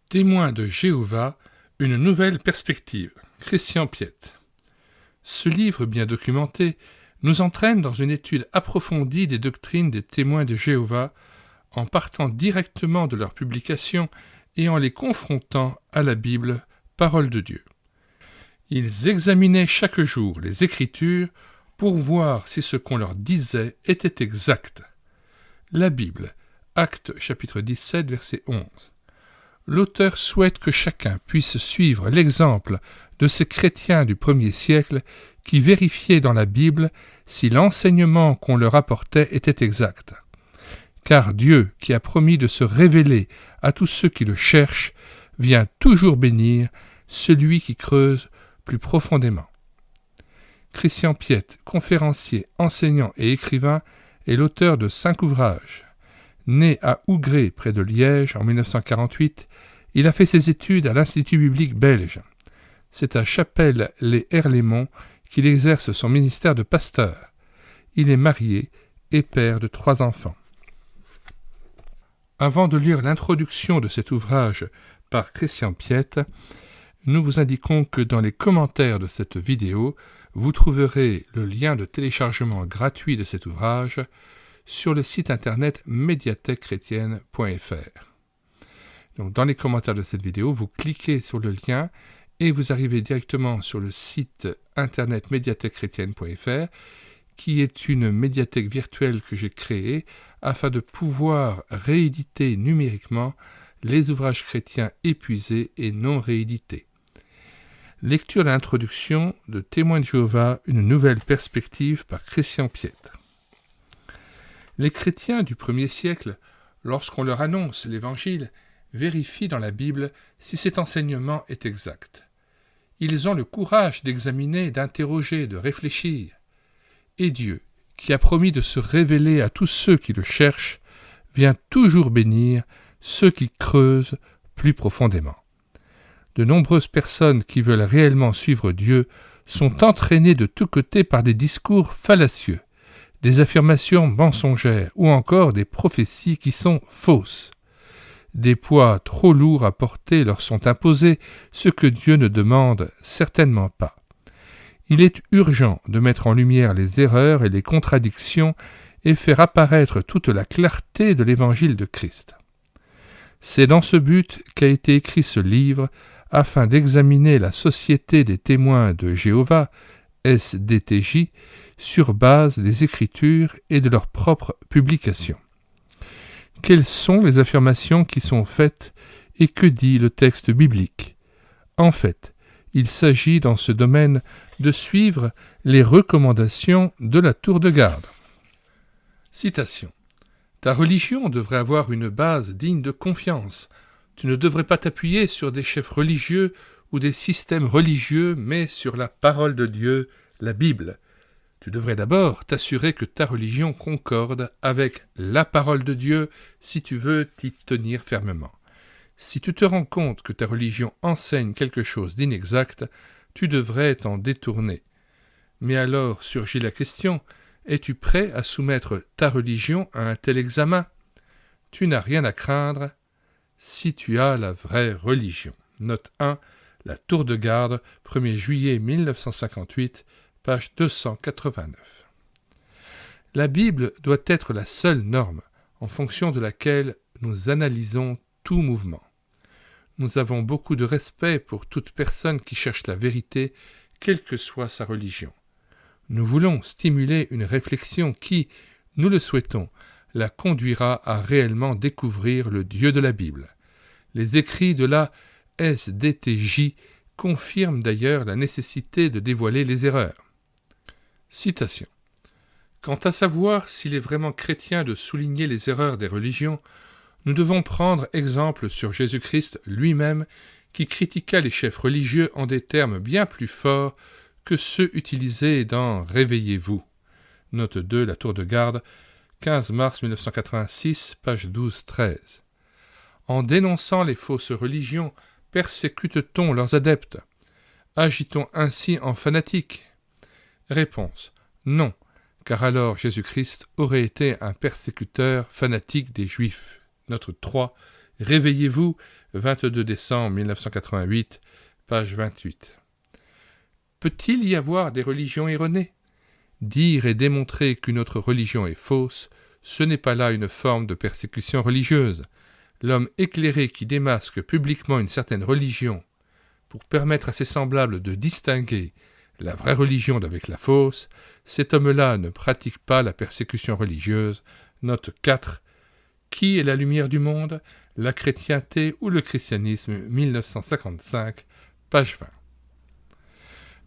Témoins de Jéhovah, une nouvelle perspective. Christian Piette. Ce livre bien documenté nous entraîne dans une étude approfondie des doctrines des témoins de Jéhovah en partant directement de leur publication et en les confrontant à la Bible, parole de Dieu. Ils examinaient chaque jour les Écritures pour voir si ce qu'on leur disait était exact. La Bible, Actes chapitre 17, verset 11. L'auteur souhaite que chacun puisse suivre l'exemple de ces chrétiens du premier siècle qui vérifiaient dans la Bible si l'enseignement qu'on leur apportait était exact. Car Dieu, qui a promis de se révéler à tous ceux qui le cherchent, vient toujours bénir celui qui creuse plus profondément. Christian Piette, conférencier, enseignant et écrivain, est l'auteur de 5 ouvrages. Né à Ougré, près de Liège, en 1948, il a fait ses études à l'Institut biblique belge. C'est à Chapelle-les-Herlémont qu'il exerce son ministère de pasteur. Il est marié et père de 3 enfants. Avant de lire l'introduction de cet ouvrage par Christian Piette, nous vous indiquons que dans les commentaires de cette vidéo, vous trouverez le lien de téléchargement gratuit de cet ouvrage sur le site internet médiathèquechrétienne.fr. Donc, dans les commentaires de cette vidéo, vous cliquez sur le lien et vous arrivez directement sur le site internet médiathèquechrétienne.fr, qui est une médiathèque virtuelle que j'ai créée afin de pouvoir rééditer numériquement les ouvrages chrétiens épuisés et non réédités. Lecture de l'introduction de Témoins de Jéhovah, une nouvelle perspective par Christian Piette. Les chrétiens du premier siècle, lorsqu'on leur annonce l'Évangile, vérifient dans la Bible si cet enseignement est exact. Ils ont le courage d'examiner, d'interroger, de réfléchir. Et Dieu, qui a promis de se révéler à tous ceux qui le cherchent, vient toujours bénir ceux qui creusent plus profondément. De nombreuses personnes qui veulent réellement suivre Dieu sont entraînées de tous côtés par des discours fallacieux, des affirmations mensongères ou encore des prophéties qui sont fausses. Des poids trop lourds à porter leur sont imposés, ce que Dieu ne demande certainement pas. Il est urgent de mettre en lumière les erreurs et les contradictions et faire apparaître toute la clarté de l'Évangile de Christ. C'est dans ce but qu'a été écrit ce livre, afin d'examiner la Société des témoins de Jéhovah, SDTJ, sur base des Écritures et de leur propre publication. Quelles sont les affirmations qui sont faites et que dit le texte biblique ? En fait, il s'agit dans ce domaine de suivre les recommandations de la tour de garde. Citation. Ta religion devrait avoir une base digne de confiance. Tu ne devrais pas t'appuyer sur des chefs religieux ou des systèmes religieux, mais sur la parole de Dieu, la Bible. Tu devrais d'abord t'assurer que ta religion concorde avec la parole de Dieu si tu veux t'y tenir fermement. Si tu te rends compte que ta religion enseigne quelque chose d'inexact, tu devrais t'en détourner. Mais alors surgit la question, es-tu prêt à soumettre ta religion à un tel examen ? Tu n'as rien à craindre si tu as la vraie religion. Note 1, la tour de garde, 1er juillet 1958, page 289. La Bible doit être la seule norme en fonction de laquelle nous analysons tout mouvement. Nous avons beaucoup de respect pour toute personne qui cherche la vérité, quelle que soit sa religion. Nous voulons stimuler une réflexion qui, nous le souhaitons, la conduira à réellement découvrir le Dieu de la Bible. Les écrits de la SDTJ confirment d'ailleurs la nécessité de dévoiler les erreurs. Citation. Quant à savoir s'il est vraiment chrétien de souligner les erreurs des religions, nous devons prendre exemple sur Jésus-Christ lui-même qui critiqua les chefs religieux en des termes bien plus forts que ceux utilisés dans « Réveillez-vous ». Note 2, la tour de garde, 15 mars 1986, page 12-13. En dénonçant les fausses religions, persécute-t-on leurs adeptes ? Agit-on ainsi en fanatiques ? Réponse. Non, car alors Jésus-Christ aurait été un persécuteur fanatique des Juifs. Note 3, Réveillez-vous, 22 décembre 1988, page 28. Peut-il y avoir des religions erronées ? Dire et démontrer qu'une autre religion est fausse, ce n'est pas là une forme de persécution religieuse. L'homme éclairé qui démasque publiquement une certaine religion pour permettre à ses semblables de distinguer la vraie religion d'avec la fausse, cet homme-là ne pratique pas la persécution religieuse. Note 4. Qui est la lumière du monde ? La chrétienté ou le christianisme, 1955, page 20.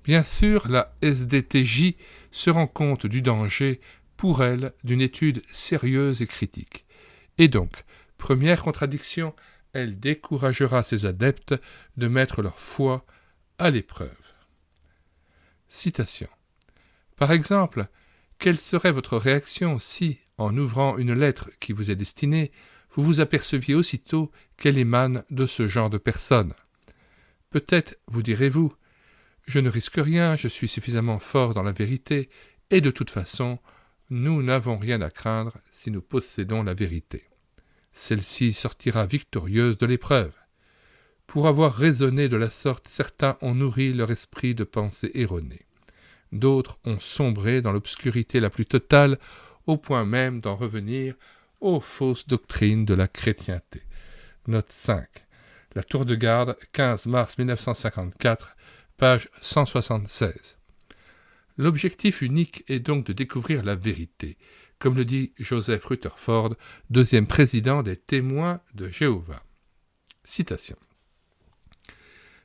Bien sûr, la SDTJ se rend compte du danger, pour elle, d'une étude sérieuse et critique. Et donc, première contradiction, elle découragera ses adeptes de mettre leur foi à l'épreuve. Citation. Par exemple, quelle serait votre réaction si, en ouvrant une lettre qui vous est destinée, vous vous aperceviez aussitôt qu'elle émane de ce genre de personne ? Peut-être vous direz-vous, je ne risque rien, je suis suffisamment fort dans la vérité, et de toute façon, nous n'avons rien à craindre si nous possédons la vérité. Celle-ci sortira victorieuse de l'épreuve. Pour avoir raisonné de la sorte, certains ont nourri leur esprit de pensées erronées. D'autres ont sombré dans l'obscurité la plus totale, au point même d'en revenir aux fausses doctrines de la chrétienté. Note 5. La Tour de Garde, 15 mars 1954, page 176. L'objectif unique est donc de découvrir la vérité, comme le dit Joseph Rutherford, deuxième président des Témoins de Jéhovah. Citation.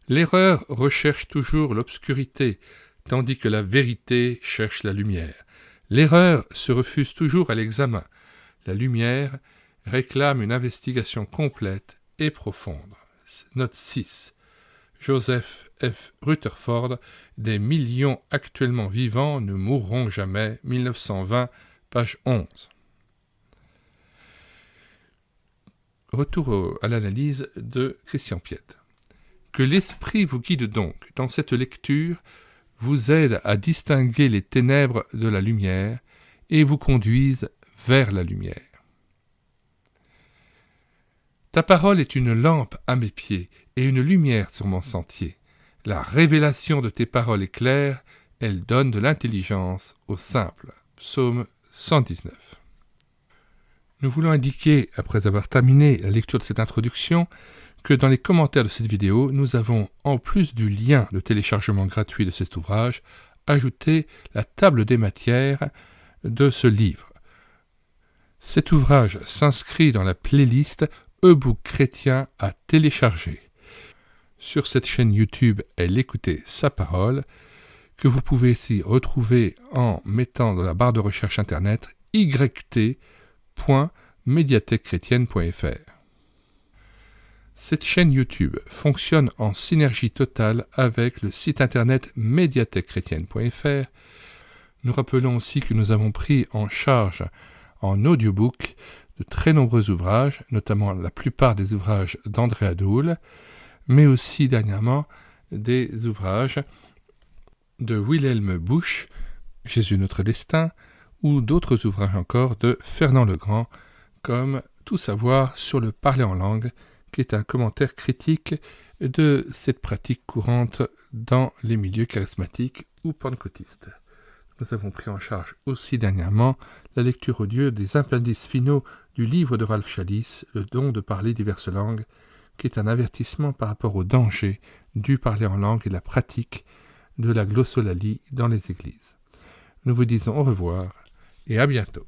L'erreur recherche toujours l'obscurité, tandis que la vérité cherche la lumière. L'erreur se refuse toujours à l'examen. La lumière réclame une investigation complète et profonde. Note 6. Joseph F. Rutherford, des millions actuellement vivants ne mourront jamais, 1920, page 11. Retour à l'analyse de Christian Piette. Que l'esprit vous guide donc dans cette lecture, vous aide à distinguer les ténèbres de la lumière et vous conduise vers la lumière. Ta parole est une lampe à mes pieds et une lumière sur mon sentier. La révélation de tes paroles est claire, elle donne de l'intelligence aux simples. Psaume 119. Nous voulons indiquer, après avoir terminé la lecture de cette introduction, que dans les commentaires de cette vidéo, nous avons, en plus du lien de téléchargement gratuit de cet ouvrage, ajouté la table des matières de ce livre. Cet ouvrage s'inscrit dans la playlist e-book chrétien à télécharger. Sur cette chaîne YouTube est l'écouter sa parole, que vous pouvez ici retrouver en mettant dans la barre de recherche internet yt.mediathèquechrétienne.fr. Cette chaîne YouTube fonctionne en synergie totale avec le site internet mediathèquechrétienne.fr. Nous rappelons aussi que nous avons pris en charge en audiobook de très nombreux ouvrages, notamment la plupart des ouvrages d'André Adoul, mais aussi dernièrement des ouvrages de Wilhelm Busch, Jésus notre destin, ou d'autres ouvrages encore de Fernand Legrand, comme Tout savoir sur le parler en langue, qui est un commentaire critique de cette pratique courante dans les milieux charismatiques ou pentecôtistes. Nous avons pris en charge aussi dernièrement la lecture audio des appendices finaux du livre de Ralph Chalice, Le don de parler diverses langues, qui est un avertissement par rapport au danger du parler en langue et la pratique de la glossolalie dans les églises. Nous vous disons au revoir et à bientôt.